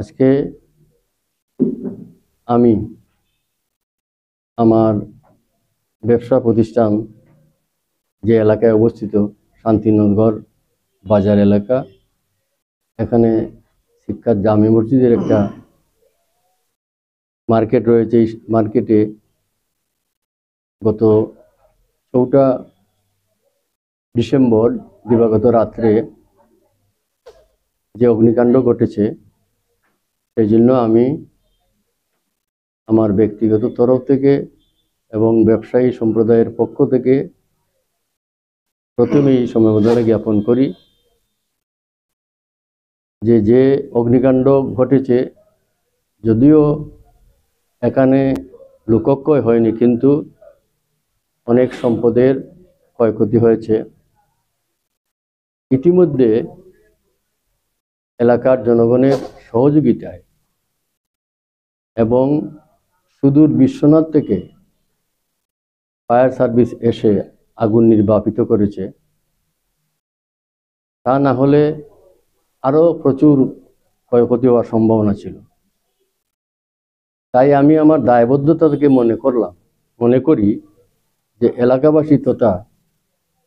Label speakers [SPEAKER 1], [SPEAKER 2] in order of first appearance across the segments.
[SPEAKER 1] আজকে আমি আমার ব্যবসা প্রতিষ্ঠান যে এলাকায় অবস্থিত শান্তিনগর বাজার এলাকা, এখানে শিক্ষার জামে মসজিদের একটা মার্কেট রয়েছে। এই মার্কেটে গত 4টা ডিসেম্বর দিবাগত রাত্রে যে অগ্নিকাণ্ড ঘটেছে, সেই জন্য আমি আমার ব্যক্তিগত তরফ থেকে এবং ব্যবসায়ী সম্প্রদায়ের পক্ষ থেকে প্রথমেই সমবেদনা জ্ঞাপন করি যে অগ্নিকাণ্ড ঘটেছে, যদিও এখানে লোকক্ষয় হয়নি, কিন্তু অনেক সম্পদের ক্ষয়ক্ষতি হয়েছে। ইতিমধ্যে এলাকার জনগণের সহযোগিতায় এবং সুদূর বিশ্বনাথ থেকে ফায়ার সার্ভিস এসে আগুন নির্বাপিত করেছে। তা না হলে আরও প্রচুর ক্ষয়ক্ষতি হওয়ার সম্ভাবনা ছিল। তাই আমি আমার দায়বদ্ধতা থেকে মনে করি যে এলাকাবাসী তথা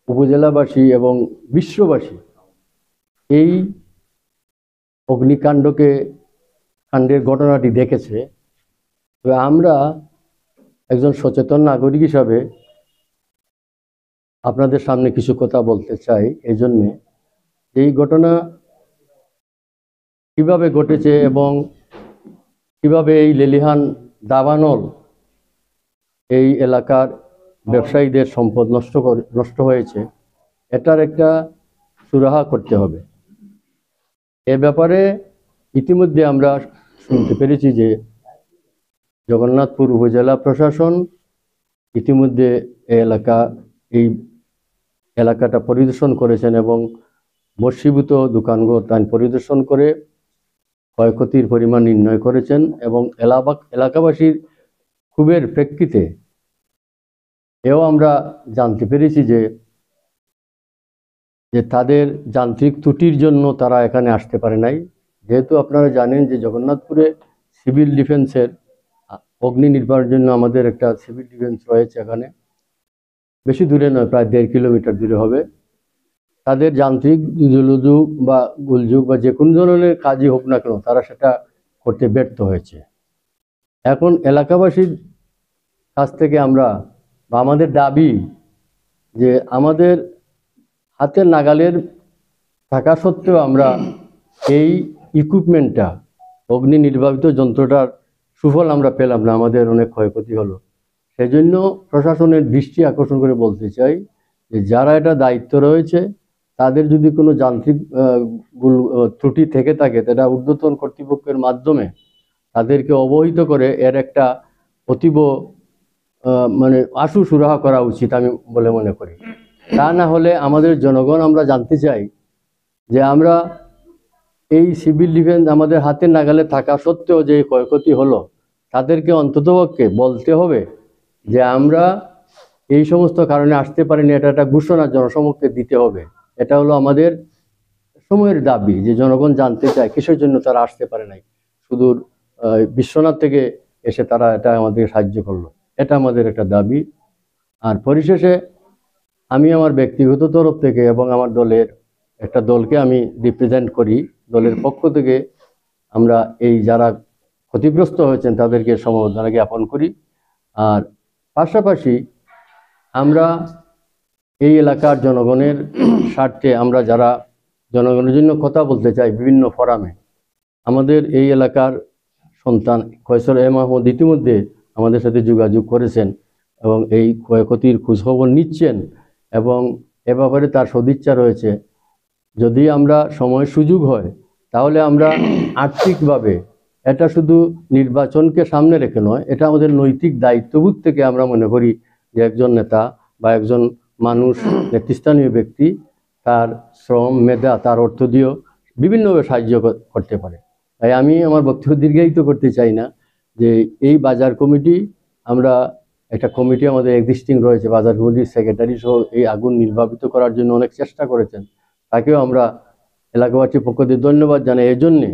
[SPEAKER 1] উপজেলাবাসী এবং বিশ্ববাসী এই কাণ্ডের ঘটনাটি দেখেছে। তবে আমরা একজন সচেতন নাগরিক হিসাবে আপনাদের সামনে কিছু কথা বলতে চাই। এই জন্যে এই ঘটনা কিভাবে ঘটেছে এবং কিভাবে এই লেলিহান দাবানল এই এলাকার ব্যবসায়ীদের সম্পদ নষ্ট হয়েছে, এটার একটা সুরাহা করতে হবে। এ ব্যাপারে ইতিমধ্যে আমরা শুনতে পেরেছি যে জগন্নাথপুর উপজেলা প্রশাসন ইতিমধ্যে এই এলাকাটা পরিদর্শন করেছেন এবং বর্ষীভূত দোকানঘর পরিদর্শন করে ক্ষয়ক্ষতির পরিমাণ নির্ণয় করেছেন এবং এলাকাবাসীর ক্ষোভের প্রেক্ষিতে এও আমরা জানতে পেরেছি যে তাদের যান্ত্রিক ত্রুটির জন্য তারা এখানে আসতে পারে নাই। যেহেতু আপনারা জানেন যে জগন্নাথপুরে সিভিল ডিফেন্সের অগ্নি নির্বাহের জন্য আমাদের একটা সিভিল ডিফেন্স রয়েছে, এখানে বেশি দূরে নয়, প্রায় 1.5 কিলোমিটার দূরে হবে। তাদের যান্ত্রিক জলযোগ বা গোলযোগ বা যে কোনো ধরনের কাজই হোক না কেন, তারা সেটা করতে ব্যর্থ হয়েছে। এখন এলাকাবাসীর কাছ থেকে আমরা বা আমাদের দাবি যে আমাদের হাতের নাগালের থাকা সত্ত্বেও আমরা এই ইকুইপমেন্টটা, অগ্নি নির্বাপিত যন্ত্রটার সুফল আমরা পেলাম না, আমাদের অনেক ক্ষয়ক্ষতি হলো। সেজন্য প্রশাসনের দৃষ্টি আকর্ষণ করে বলতে চাই যে যারা এটা দায়িত্ব রয়েছে, তাদের যদি কোনো যান্ত্রিক ত্রুটি থেকে থাকে, তারা ঊর্ধ্বতন কর্তৃপক্ষের মাধ্যমে তাদেরকে অবহিত করে এর একটা অতীব আশু সুরাহা করা উচিত আমি বলে মনে করি। তা না হলে আমাদের জনগণ, আমরা জানতে চাই যে আমরা এই সিভিল ডিফেন্স আমাদের হাতের নাগালে থাকা সত্ত্বেও যে ক্ষয়ক্ষতি হলো, তাদেরকে অন্ততপক্ষে বলতে হবে যে আমরা এই সমস্ত কারণে আসতে পারিনি, এটা একটা ঘোষণা জনসমক্ষে দিতে হবে। এটা হলো আমাদের সময়ের দাবি, যে জনগণ জানতে চায় কিসের জন্য তারা আসতে পারে নাই, সুদূর বিশ্বনাথ থেকে এসে তারা এটা আমাদের সাহায্য করলো। এটা আমাদের একটা দাবি। আর পরিশেষে আমি আমার ব্যক্তিগত তরফ থেকে এবং আমার একটা দলকে আমি রিপ্রেজেন্ট করি, দলের পক্ষ থেকে আমরা এই যারা ক্ষতিগ্রস্ত হয়েছেন তাদেরকে সমবেদনা জ্ঞাপন করি। আর পাশাপাশি আমরা এই এলাকার জনগণের স্বার্থে আমরা যারা জনগণের জন্য কথা বলতে চাই বিভিন্ন ফোরামে, আমাদের এই এলাকার সন্তান ফয়সল মাহমুদ ইতিমধ্যে আমাদের সাথে যোগাযোগ করেছেন এবং এই ক্ষয়ক্ষতির খোঁজখবর নিচ্ছেন এবং এ ব্যাপারে তার সদিচ্ছা রয়েছে। যদি আমরা সময় সুযোগ হয়, তাহলে আমরা আর্থিকভাবে, এটা শুধু নির্বাচনকে সামনে রেখে নয়, এটা আমাদের নৈতিক দায়িত্ববোধ থেকে আমরা মনে করি যে একজন নেতা বা একজন মানুষ, নেতৃস্থানীয় ব্যক্তি, তার শ্রম, মেধা, তার অর্থ দিয়েও বিভিন্নভাবে সাহায্য করতে পারে। তাই আমি আমার বক্তব্য দীর্ঘায়িত করতে চাই না, যে এই বাজার কমিটি, আমরা একটা কমিটি আমাদের এক্সিস্টিং রয়েছে, বাজার কমিটির সেক্রেটারি সহ এই আগুন নির্বাপিত করার জন্য অনেক চেষ্টা করেছেন, তাকেও আমরা এলাকাবাসীর পক্ষ থেকে ধন্যবাদ জানাই। এই জন্যে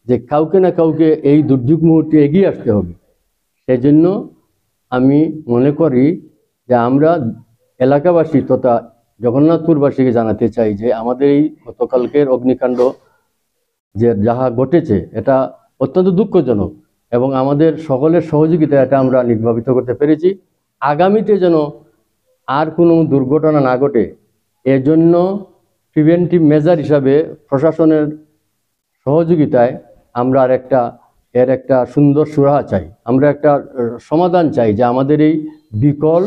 [SPEAKER 1] যে কাউকে না কাউকে এই দুর্যোগ মুহূর্তে এগিয়ে আসতে হবে। সেজন্য আমি মনে করি যে আমরা এলাকাবাসী তথা জগন্নাথপুরবাসীকে জানাতে চাই যে আমাদের এই গতকালকের অগ্নিকাণ্ড যে যাহা ঘটেছে এটা অত্যন্ত দুঃখজনক এবং আমাদের সকলের সহযোগিতা এটা আমরা নির্বাপিত করতে পেরেছি। আগামীতে যেন আর কোনো দুর্ঘটনা না ঘটে এজন্য প্রিভেন্টিভ মেজার হিসাবে প্রশাসনের সহযোগিতায় আমরা এর একটা সুন্দর সুরাহা চাই, আমরা একটা সমাধান চাই যে আমাদের এই বিকল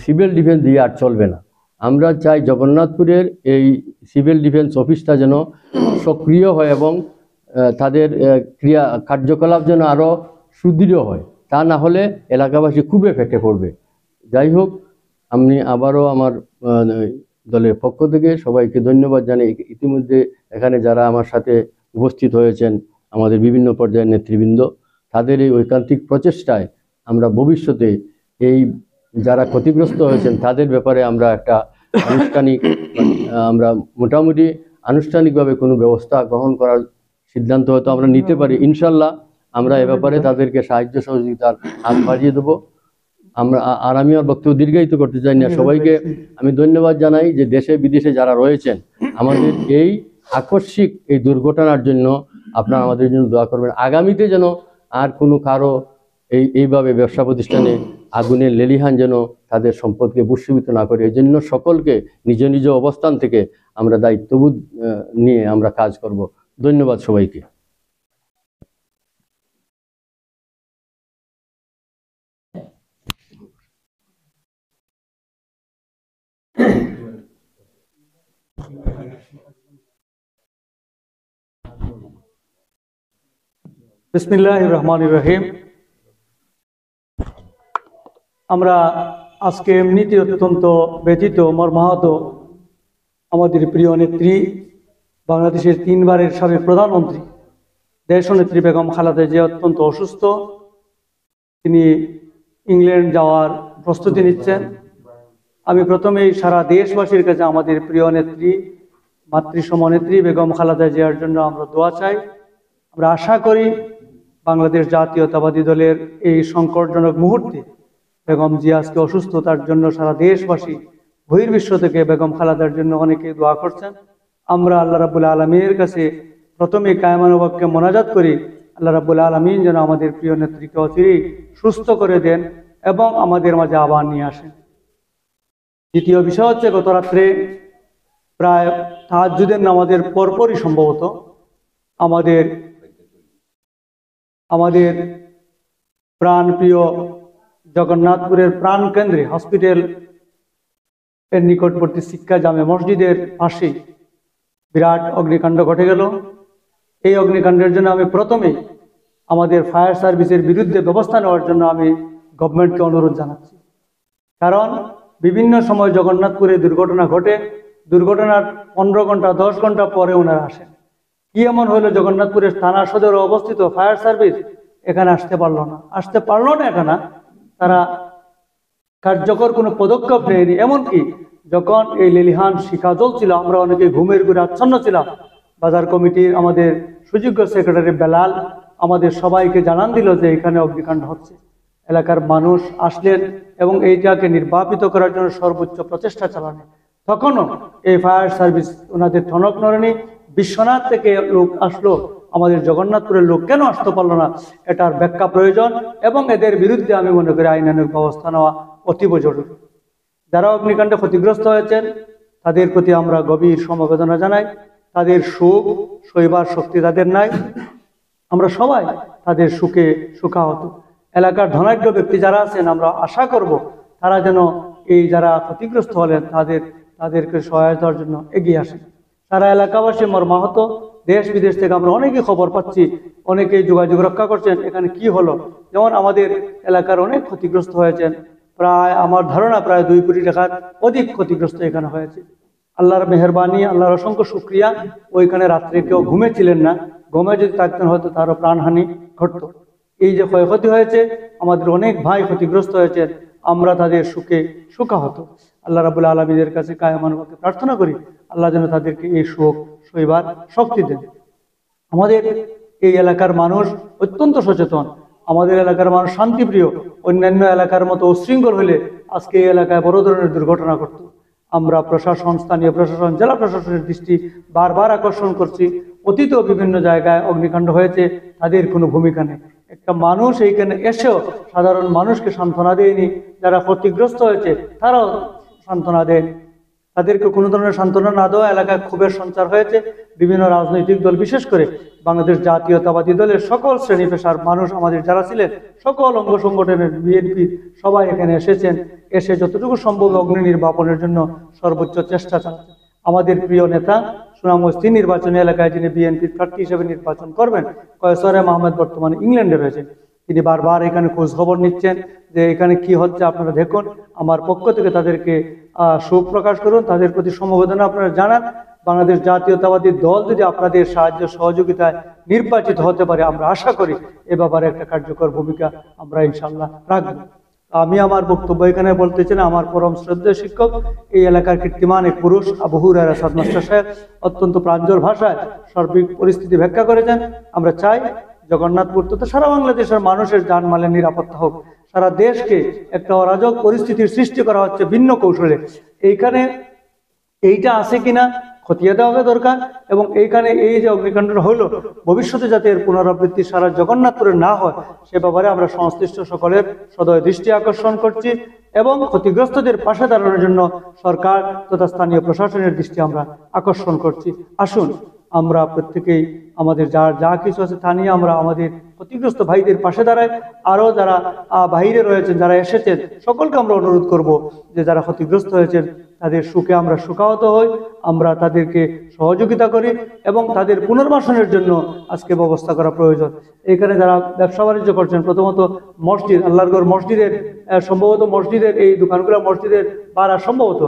[SPEAKER 1] সিভিল ডিফেন্স দিয়ে আর চলবে না। আমরা চাই জগন্নাথপুরের এই সিভিল ডিফেন্স অফিসটা যেন সক্রিয় হয় এবং তাদের কার্যকলাপ যেন আরও সুদৃঢ় হয়, তা না হলে এলাকাবাসী খুবই ফেটে পড়বে। যাই হোক, আমি আবারও আমার দলের পক্ষ থেকে সবাইকে ধন্যবাদ জানাই। ইতিমধ্যে এখানে যারা আমার সাথে উপস্থিত হয়েছেন আমাদের বিভিন্ন পর্যায়ের নেতৃবৃন্দ, তাদের এই ঐকান্তিক প্রচেষ্টায় আমরা ভবিষ্যতে এই যারা ক্ষতিগ্রস্ত হয়েছেন তাদের ব্যাপারে আমরা একটা আমরা মোটামুটি আনুষ্ঠানিকভাবে কোনো ব্যবস্থা গ্রহণ করার সিদ্ধান্ত হয়তো আমরা নিতে পারি। ইনশাল্লাহ আমরা এ ব্যাপারে তাদেরকে সাহায্য সহযোগিতার হাত বাড়িয়ে দেবো। আমি আর বক্তব্য দীর্ঘায়িত করতে চাই না। সবাইকে আমি ধন্যবাদ জানাই যে দেশে বিদেশে যারা রয়েছেন আমাদের এই আকস্মিক এই দুর্ঘটনার জন্য আপনারা আমাদের জন্য দোয়া করবেন। আগামীতে যেন আর কোনো কারো এইভাবে ব্যবসা প্রতিষ্ঠানে আগুনের লেলিহান যেন তাদের সম্পদকে ভূষিত না করে, এই জন্য সকলকে নিজ নিজ অবস্থান থেকে আমরা দায়িত্ববোধ নিয়ে আমরা কাজ করব। ধন্যবাদ সবাইকে।
[SPEAKER 2] বিসমিল্লাহির রহমানির রহিম। আমরা আজকে এমনিতে অত্যন্ত ব্যথিত, মর্মাহত। আমাদের প্রিয় নেত্রী, বাংলাদেশের 3 বারের সাবেক প্রধানমন্ত্রী দেশনেত্রী বেগম খালেদা জিয়া অত্যন্ত অসুস্থ। তিনি ইংল্যান্ড যাওয়ার প্রস্তুতি নিচ্ছেন। আমি প্রথমেই সারা দেশবাসীর কাছে আমাদের প্রিয় নেত্রী, মাতৃসম নেত্রী বেগম খালেদা জিয়ার জন্য আমরা দোয়া চাই। আমরা আশা করি বাংলাদেশ জাতীয়তাবাদী দলের এই সংকটজনক মুহূর্তে বেগম জিয়া আজকে অসুস্থতার জন্য সারা দেশবাসী বহির্বিশ্ব থেকে বেগম খালেদার জন্য অনেকে দোয়া করছেন। আমরা আল্লাহ রাব্বুল আলামিনের কাছে প্রথমে কায়মানুবাক্যে মোনাজাত করি, আল্লাহ রাব্বুল আলামিন যেন আমাদের প্রিয় নেত্রীকে অচিরেই সুস্থ করে দেন এবং আমাদের মাঝে আবার নিয়ে আসেন। দ্বিতীয় বিষয় হচ্ছে, গত রাত্রে প্রায় তাহাজ্জুদের নামাজের পরপরই সম্ভবত আমাদের প্রাণ প্রিয় জগন্নাথপুরের প্রাণ কেন্দ্রে হসপিটাল এর নিকটবর্তী শিক্ষা জামে মসজিদের পাশে বিরাট অগ্নিকাণ্ড ঘটে গেল। এই অগ্নিকাণ্ডের জন্য আমি প্রথমেই আমাদের ফায়ার সার্ভিসের বিরুদ্ধে ব্যবস্থা নেওয়ার জন্য আমি গভর্নমেন্টকে অনুরোধ জানাচ্ছি। কারণ বিভিন্ন সময় জগন্নাথপুরে দুর্ঘটনা ঘটে, দুর্ঘটনার 15 ঘন্টা 10 ঘন্টা পরে ওনারা আসেন। কি এমন হলো, জগন্নাথপুরের থানা সদরে অবস্থিত ফায়ার সার্ভিস এখানে আসতে পারলো না এখানে তারা কার্যকর কোনো পদক্ষেপ নেয়নি। এমনকি যখন এই লেলিহান শিখা জ্বলছিল, আমরা অনেকে ঘুমের ঘুরে আচ্ছন্ন ছিলাম। বাজার কমিটির আমাদের সুযোগ্য সেক্রেটারি বেলাল আমাদের সবাইকে জানান দিল যে এখানে অগ্নিকাণ্ড হচ্ছে। এলাকার মানুষ আসলেন এবং এইটাকে নির্বাপিত করার জন্য সর্বোচ্চ প্রচেষ্টা চালানো। তখনও এই ফায়ার সার্ভিস ওনাদের টনক নড়েনি। বিশ্বনাথ থেকে লোক আসলো, আমাদের জগন্নাথপুরের লোক কেন আসতে পারলো না, এটার ব্যাখ্যা প্রয়োজন এবং এদের বিরুদ্ধে আমি মনে করি আইনানুগ ব্যবস্থা নেওয়া অতীব জরুরি। যারা অগ্নিকাণ্ডে ক্ষতিগ্রস্ত হয়েছেন তাদের প্রতি আমরা গভীর সমবেদনা জানাই। তাদের সুখ সইবার শক্তি তাদের নাই, আমরা সবাই তাদের সুখে সুখাহত। এলাকার ধনাঢ্য ব্যক্তি যারা আছেন আমরা আশা করব তারা যেন এই যারা ক্ষতিগ্রস্ত হলেন তাদেরকে সহায়তার জন্য এগিয়ে আসেন। তারা এলাকাবাসী মর্মাহত, দেশ বিদেশ থেকে আমরা অনেকেই খবর পাচ্ছি, অনেকেই যোগাযোগ রক্ষা করছেন এখানে কি হলো। যেমন আমাদের এলাকার অনেক ক্ষতিগ্রস্ত হয়েছেন, প্রায় আমার ধারণা প্রায় 2 কোটি টাকার অধিক ক্ষতিগ্রস্ত এখানে হয়েছে। আল্লাহর মেহেরবানি, আল্লাহর অসংখ্য শুকরিয়া। ওইখানে রাত্রে কেউ ঘুমেছিলেন না, ঘুমে যদি থাকতেন হয়তো তারও প্রাণহানি ঘটত। এই যে ক্ষয়ক্ষতি হয়েছে, আমাদের অনেক ভাই ক্ষতিগ্রস্ত হয়েছেন, আমরা তাদের সুখে সুখাহত। আল্লাহ রাব্বুল আলামিনের কাছে কায়মানুবাক্যে প্রার্থনা করি আল্লাহ যেন তাদেরকে এই সুখ সইবার শক্তি দেন। আমাদের এই এলাকার মানুষ অত্যন্ত সচেতন। আমাদের এলাকার মানুষ শান্তিপ্রিয়। অন্যান্য এলাকার মতো উশৃঙ্খল হলে আজকে এই এলাকায় বড় ধরনের দুর্ঘটনা ঘটত। আমরা প্রশাসন, স্থানীয় প্রশাসন, জেলা প্রশাসনের দৃষ্টি বারবার আকর্ষণ করছি। অতীতেও বিভিন্ন জায়গায় অগ্নিকাণ্ড হয়েছে, তাদের কোনো ভূমিকা নেই। একটা মানুষ এইখানে এসেও সাধারণ মানুষকে সান্ত্বনা দেয়নি, যারা ক্ষতিগ্রস্ত হয়েছে তারাও সান্ত্বনা দেয়। তাদেরকে কোনো ধরনের সান্ত্বনা না দেওয়া এলাকায় ক্ষোভের সঞ্চার হয়েছে। বিভিন্ন রাজনৈতিক দল, বিশেষ করে বাংলাদেশ জাতীয়তাবাদী দলের সকল শ্রেণী পেশার মানুষ, আমাদের যারা ছিলেন, সকল অঙ্গ সংগঠনের বিএনপি সবাই এখানে এসেছেন। এসে যতটুকু সম্ভব অগ্নি নির্বাপনের জন্য সর্বোচ্চ চেষ্টা চালাচ্ছেন। আমাদের প্রিয় নেতা সুনামগঞ্জ 3 নির্বাচনী এলাকায় যিনি বিএনপির প্রার্থী হিসেবে নির্বাচন করবেন, কয়েসর এম আহমেদ, বর্তমানে ইংল্যান্ডে রয়েছেন। তিনি বারবার এখানে খোঁজ খবর নিচ্ছেন যে এখানে কি হচ্ছে, আপনারা দেখুন। আমার পক্ষ থেকে তাদেরকে শোক প্রকাশ করুন, তাদের প্রতি সমবেদনা আপনারা জানান। বাংলাদেশ জাতীয়তাবাদী দল যদি আপনাদের সাহায্য সহযোগিতায় নির্বাচিত হতে পারে, আমরা আশা করি এ ব্যাপারে একটা কার্যকর ভূমিকা আমরা ইনশাল্লাহ রাখবো। আমি আমার বক্তব্য এখানে বলতে চাই না। আমার পরম শ্রদ্ধেয় শিক্ষক, এই এলাকার কীর্তিমান এক পুরুষ আবু হুরায়রা সাদ মাস্টার সাহেব অত্যন্ত প্রাঞ্জল ভাষায় সার্বিক পরিস্থিতি ব্যাখ্যা করেছেন। আমরা চাই জগন্নাথপুর তথা সারা বাংলাদেশের মানুষের জানমালের নিরাপত্তা হোক। সারা দেশকে একটা অরাজক পরিস্থিতির সৃষ্টি করা হচ্ছে ভিন্ন কৌশলে। এইখানে এইটা আছে কিনা খতিয়ে দেওয়া দরকার, এবং এইখানে এই যে অগ্নিকাণ্ডটা হলো, ভবিষ্যতে যাতে এর পুনরাবৃত্তি সারা জগন্নাথপুরে না হয় সে ব্যাপারে আমরা সংশ্লিষ্ট সকলের সদয় দৃষ্টি আকর্ষণ করছি, এবং ক্ষতিগ্রস্তদের পাশে দাঁড়ানোর জন্য সরকার তথা স্থানীয় প্রশাসনের দৃষ্টি আমরা আকর্ষণ করছি। আসুন আমরা প্রত্যেকেই আমাদের যা কিছু আছে তা নিয়ে আমরা আমাদের ক্ষতিগ্রস্ত ভাইদের পাশে দাঁড়াই। আরও যারা বাইরে রয়েছেন, যারা এসেছেন, সকলকে আমরা অনুরোধ করব যে যারা ক্ষতিগ্রস্ত হয়েছেন তাদের সুখে আমরা সুখাহত হই, আমরা তাদেরকে সহযোগিতা করি এবং তাদের পুনর্বাসনের জন্য আজকে ব্যবস্থা করা প্রয়োজন। এখানে যারা ব্যবসা বাণিজ্য করছেন, প্রথমত মসজিদ, আল্লাহরগড় মসজিদের সম্ভবত মসজিদের এই দোকানগুলো মসজিদের ভাড়া সম্ভবত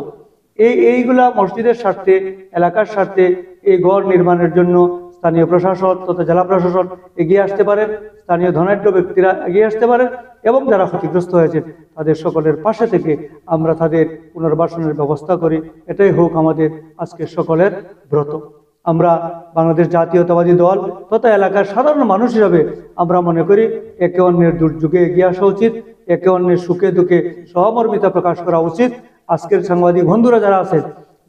[SPEAKER 2] এইগুলা মসজিদের স্বার্থে, এলাকার স্বার্থে এই ঘর নির্মাণের জন্য স্থানীয় প্রশাসন তথা জেলা প্রশাসন এগিয়ে আসতে পারেন, স্থানীয় ধনাঢ্য ব্যক্তিরা এগিয়ে আসতে পারেন, এবং যারা ক্ষতিগ্রস্ত হয়েছে তাদের সকলের পাশে থেকে আমরা তাদের পুনর্বাসনের ব্যবস্থা করি। এটাই হোক আমাদের আজকের সকলের ব্রত। আমরা বাংলাদেশ জাতীয়তাবাদী দল তথা এলাকার সাধারণ মানুষ হিসাবে আমরা মনে করি একে অন্যের দুর্যোগে এগিয়ে আসা উচিত, একে অন্যের সুখে দুঃখে সহমর্মিতা প্রকাশ করা উচিত। আজকের সাংবাদিক বন্ধুরা যারা আছেন,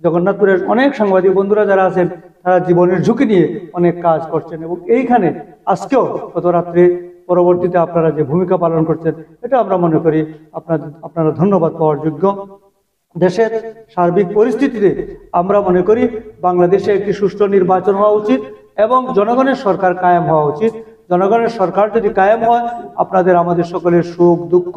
[SPEAKER 2] জগন্নাথপুরের অনেক সাংবাদিক বন্ধুরা যারা আছেন, তারা জীবনের ঝুঁকি নিয়ে অনেক কাজ করছেন, এবং এইখানে আজকেও গত রাত্রে পরবর্তীতে আপনারা যে ভূমিকা পালন করছেন, এটা আমরা মনে করি আপনারা ধন্যবাদ পাওয়ার যোগ্য। দেশের সার্বিক পরিস্থিতিতে আমরা মনে করি বাংলাদেশে একটি সুষ্ঠু নির্বাচন হওয়া উচিত এবং জনগণের সরকার কায়েম হওয়া উচিত। জনগণের সরকার যদি কায়েম হয়, আপনাদের আমাদের সকলের সুখ দুঃখ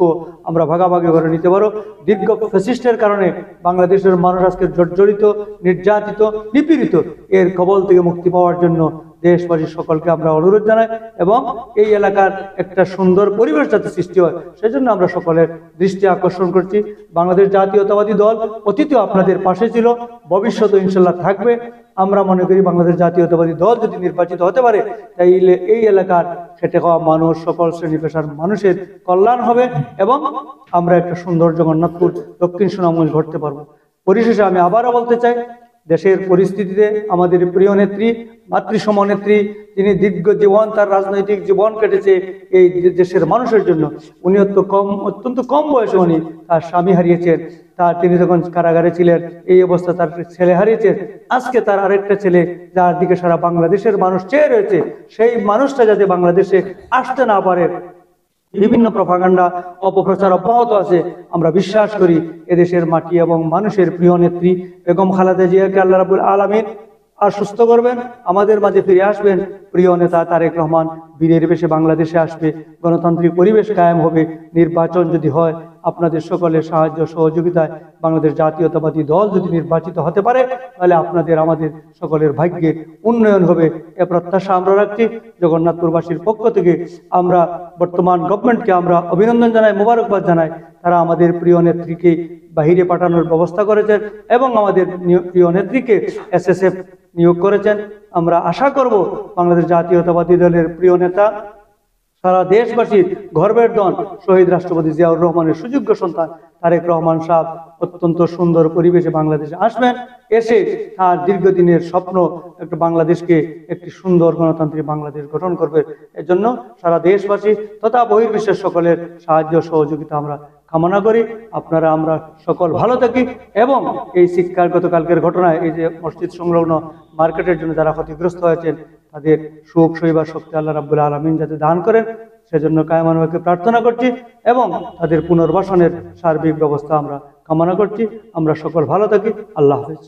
[SPEAKER 2] আমরা ভাগাভাগি করে নিতে পারো। দীর্ঘ ফ্যাসিস্টের কারণে বাংলাদেশের মানুষ আজকে জর্জরিত, নির্যাতিত, নিপীড়িত। এর কবল থেকে মুক্তি পাওয়ার জন্য দেশবাসীর সকলকে আমরা অনুরোধ জানাই, এবং এই এলাকার একটা সুন্দর পরিবেশ যাতে সৃষ্টি হয় সেজন্য আমরা সকলের দৃষ্টি আকর্ষণ করছি। বাংলাদেশ জাতীয়তাবাদী দল অতীতেও আপনাদের পাশে ছিল, ভবিষ্যতে ইনশাল্লাহ থাকবে। আমরা মনে করি বাংলাদেশ জাতীয়তাবাদী দল যদি নির্বাচিত হতে পারে, তাইলে এই এলাকার খেটে খাওয়া মানুষ, সকল শ্রেণী পেশার মানুষের কল্যাণ হবে, এবং আমরা একটা সুন্দর জগন্নাথপুর দক্ষিণ সুনামগঞ্জ গড়তে পারবো। পরিশেষে আমি আবারও বলতে চাই, দেশের পরিস্থিতিতে আমাদের প্রিয় নেত্রী, মাতৃসম নেত্রী, যিনি দীর্ঘ জীবন তার রাজনৈতিক জীবন কেটেছে এই দেশের মানুষের জন্য। উনি অত্যন্ত কম বয়সে উনি তার স্বামী হারিয়েছেন। তিনি যখন কারাগারে ছিলেন এই অবস্থা তার ছেলে হারিয়েছেন। আজকে তার আরেকটা ছেলে, যার দিকে সারা বাংলাদেশের মানুষ চেয়ে রয়েছে, সেই মানুষটা যাতে বাংলাদেশে আসতে না পারে, বিভিন্ন প্রপাগান্ডা অপপ্রচার অব্যাহত আছে। আমরা বিশ্বাস করি এদেশের মাটি এবং মানুষের প্রিয় নেত্রী বেগম খালেদা জিয়াকে আল্লাহ রাব্বুল আলামিন আর সুস্থ করবেন, আমাদের মাঝে ফিরে আসবেন। প্রিয় নেতা তারেক রহমান বীরের বেশে বাংলাদেশে আসবে, গণতান্ত্রিক পরিবেশ কায়েম হবে। নির্বাচন যদি হয়, আপনাদের সকলের সাহায্য সহযোগিতায় বাংলাদেশ জাতীয়তাবাদী দল যদি নির্বাচিত হতে পারে, তাহলে আপনাদের আমাদের সকলের ভাগ্যে উন্নয়ন হবে, এ প্রত্যাশা আমরা রাখছি। জগন্নাথপুরবাসীর পক্ষ থেকে আমরা বর্তমান গভর্নমেন্টকে আমরা অভিনন্দন জানাই, মোবারকবাদ জানাই। তারা আমাদের প্রিয় নেত্রীকে বাহিরে পাঠানোর ব্যবস্থা করেছেন এবং আমাদের প্রিয় নেত্রীকে SSF নিয়োগ করেছেন। আমরা আশা করব বাংলাদেশ জাতীয়তাবাদী দলের প্রিয় নেতা, সারা দেশবাসীর গর্বের ধন, শহীদ রাষ্ট্রপতি জিয়াউর রহমানের সুযোগ্য সন্তান তারেক রহমান সাহেব অত্যন্ত সুন্দর পরিবেশে বাংলাদেশে আসবেন, এসে তার দীর্ঘদিনের স্বপ্ন একটা বাংলাদেশকে একটি সুন্দর গণতান্ত্রিক বাংলাদেশ গঠন করবে। এর জন্য সারা দেশবাসী তথা বহির্বিশ্বের সকলের সাহায্য সহযোগিতা আমরা কামনা করি। আপনারা আমরা সকল ভালো থাকি এবং এই শিক্ষার গতকালকের ঘটনায় এই যে মসজিদ সংলগ্ন মার্কেটের জন্য যারা ক্ষতিগ্রস্ত হয়েছেন তাদের সুখ সইবার শক্তি আল্লাহ রাব্বুল আলামিন যাতে দান করেন সেজন্য কায়মানভাবে প্রার্থনা করছি এবং তাদের পুনর্বাসনের সার্বিক ব্যবস্থা আমরা কামনা করছি। আমরা সকল ভালো থাকি। আল্লাহ হাফেজ।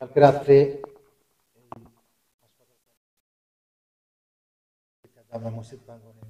[SPEAKER 3] কালকে রাত্রে জামে মসজিদ প্রাঙ্গণে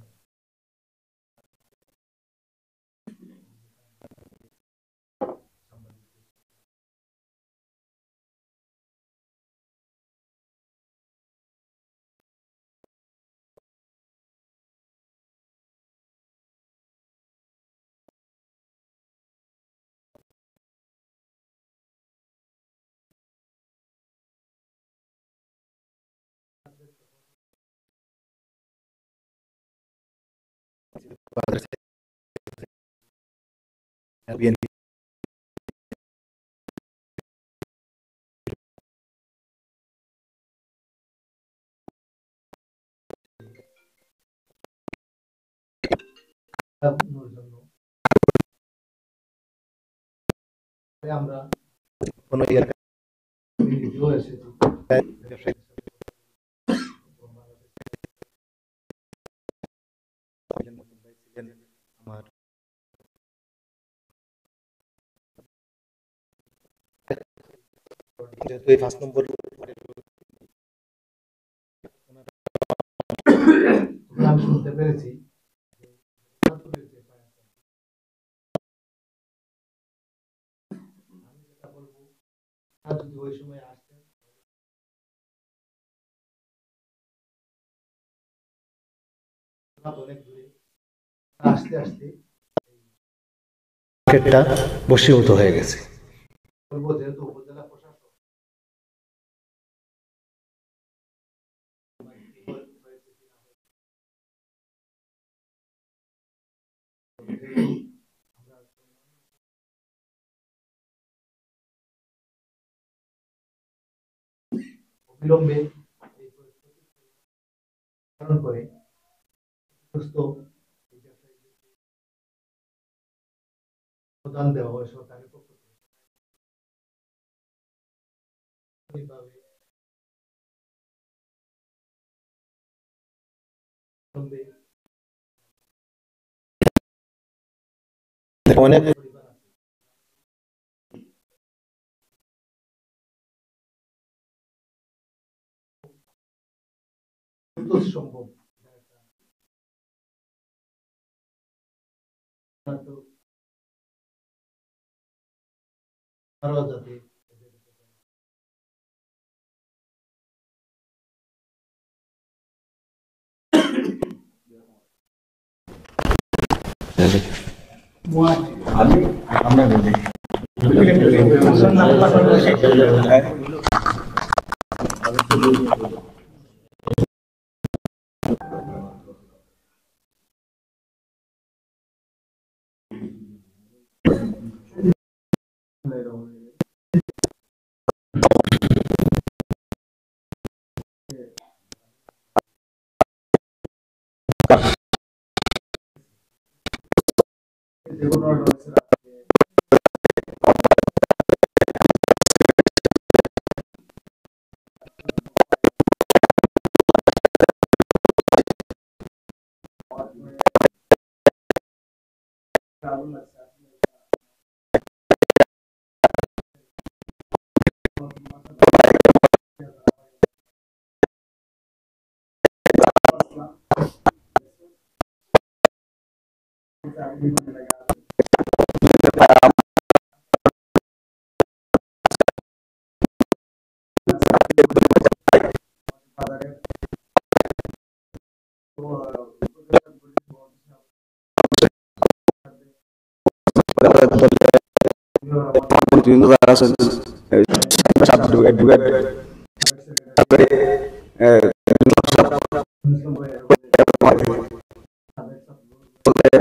[SPEAKER 3] বিএনপি আমরা কোনো আমার যেহেতু এই 5 নম্বর আমি শুনতে পেরেছি আমি যেটা বলবো যদি ওই সময় আসতেন অনেক দূরে আসতে আসতে মার্কেটটা বশীভূত হয়ে গেছে। বলবো যেহেতু উপজেলা প্রশাসক অবিলম্বে এই পরিস্থিতি ধারণ করে সুস্থ প্রদান দেওয়া হয় সরকারের পক্ষ থেকে অনেক সম্ভব আরো যাতে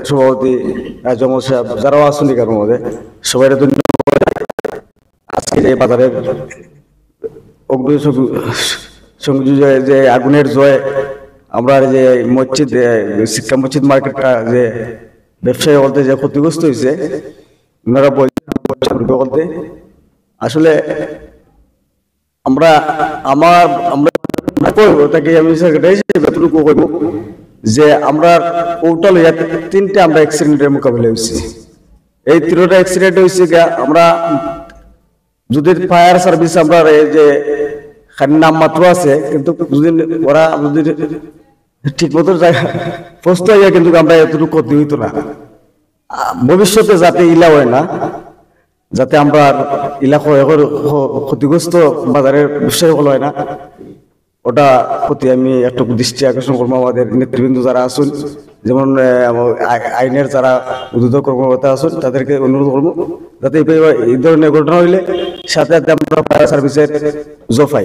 [SPEAKER 4] সভাপতি জমল সাহেব যারাও আছেন এখানের মধ্যে সবাই আজকে এই বাজারের সংযোগে যে আগুনের জয় আমরা যে মসজিদ শিক্ষা মসজিদ মার্কেটটা যে ব্যবসায়ী বলতে যে ক্ষতিগ্রস্ত হয়েছে ওনারা বলতে আসলে আমরা তাকে আমি যতটুকু করবো যে আমরা টোটাল তিনটে আমরা অ্যাক্সিডেন্টের মোকাবিলা হয়েছি। এই তিনটা অ্যাক্সিডেন্ট হয়েছে আমরা যদি ফায়ার সার্ভিস আমরা যে নাম মাত্র আছে কিন্তু যদি ওরা যদি ঠিক মতো পোস্ত হইয়া কিন্তু আমরা এতটুকু ক্ষতি হইতো না। ভবিষ্যতে যাতে ইলা হয় না, যাতে আমরা এলাকা ক্ষতিগ্রস্ত বাজারের বিষয় হলো হয় না, ওটা প্রতি আমি একটু দৃষ্টি আকর্ষণ করবো। আমাদের নেতৃবৃন্দ যারা আছেন, যেমন আইনের যারা উদ্যোগ কর্মকর্তা আছেন, তাদেরকে অনুরোধ করবো যাতে এই ধরনের ঘটনা হইলে সাথে সাথে আমরা ফায়ার সার্ভিসের জোফাই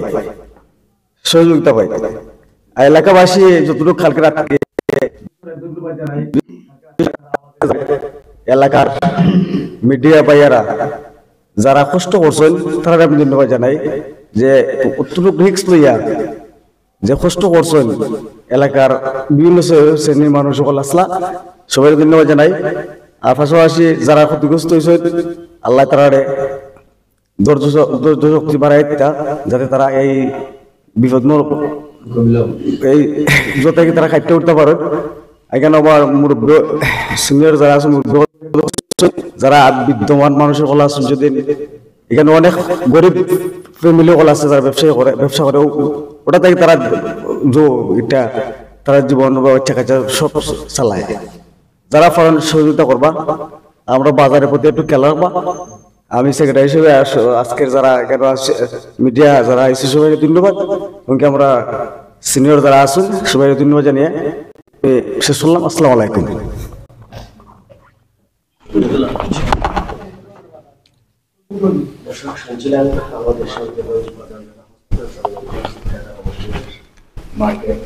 [SPEAKER 4] সহযোগিতা পাই। এলাকাবাসী যতটুকু কালকে রাতকে এলাকার মিডিয়া ভাইয়ারা যারা কষ্ট করছেন তারা আমি ধন্যবাদ জানাই যে অতটুকু রিস্ক লইয়া যে কষ্ট করছেন এলাকার বিভিন্ন শ্রেণীর মানুষ সকল আসলা সবাই ধন্যবাদ জানাই। আর পাশাপাশি যারা ক্ষতিগ্রস্ত হয়েছেন আল্লাহ তারারে ধৈর্য শক্তি বাড়াই যাতে তারা এই বিপদ এই যত তারা খাইতে উঠতে পারেন। এখানে আমার মুরব্বী সিনিয়র যারা আছে, যারা বিদ্যমান মানুষের কলা আছেন, যদি এখানে অনেক গরিব ফ্যামিলি কলা আছে যারা ব্যবসা করে ওটা থেকে তারা এটা তারা জীবন বা বাচ্চা কাচ্চা সব চালায়। যারা ফরেন সহযোগিতা করবা, আমরা বাজারের প্রতি একটু খেয়াল রাখবা। আমি সেক্রেটারি হিসেবে আজকের যারা এখানে মিডিয়া যারা এসে সবাই ধন্যবাদ, এমনকি আমরা সিনিয়র যারা আছেন সবাই ধন্যবাদ জানিয়ে শেষ করলাম। আসসালামু আলাইকুম।
[SPEAKER 3] শুনছিলেন আমাদের সঙ্গে মার্কেট